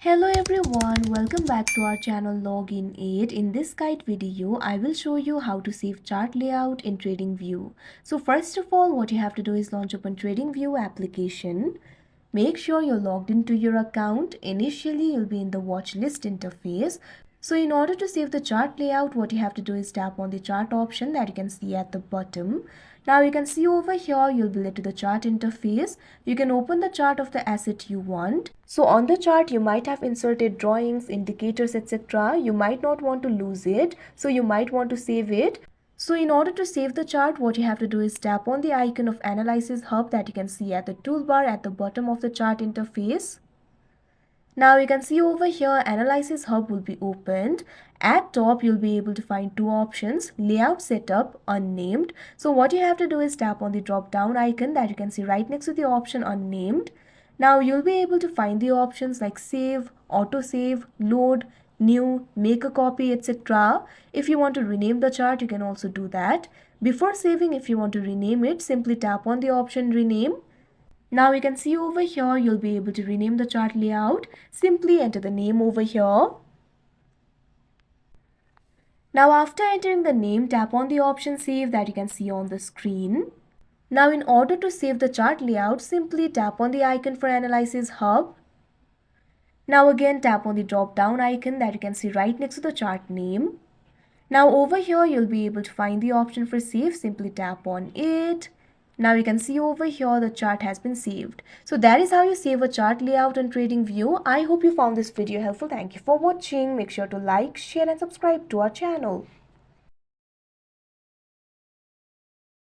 Hello everyone, welcome back to our channel Login 8. In this guide video, I will show you how to save chart layout in TradingView. So first of all, what you have to do is launch open TradingView application. Make sure you're logged into your account. Initially, you'll be in the watch list interface. So in order to save the chart layout, what you have to do is tap on the chart option that you can see at the bottom. Now you can see over here, you'll be led to the chart interface. You can open the chart of the asset you want. So on the chart, you might have inserted drawings, indicators, etc. You might not want to lose it, so you might want to save it. So in order to save the chart, what you have to do is tap on the icon of Analysis Hub that you can see at the toolbar at the bottom of the chart interface. Now you can see over here, Analysis Hub will be opened. At top, you'll be able to find two options, Layout Setup, Unnamed. So what you have to do is tap on the drop down icon that you can see right next to the option Unnamed. Now you'll be able to find the options like Save, Auto Save, Load, New, Make a Copy, etc. If you want to rename the chart, you can also do that. Before saving, if you want to rename it, simply tap on the option Rename. Now you can see over here, you'll be able to rename the chart layout. Simply enter the name over here. Now after entering the name, tap on the option Save that you can see on the screen. Now in order to save the chart layout, simply tap on the icon for Analysis Hub. Now again tap on the drop down icon that you can see right next to the chart name. Now over here, you'll be able to find the option for save. Simply tap on it. Now you can see over here the chart has been saved. So that is how you save a chart layout on TradingView. I hope you found this video helpful. Thank you for watching. Make sure to like, share and subscribe to our channel.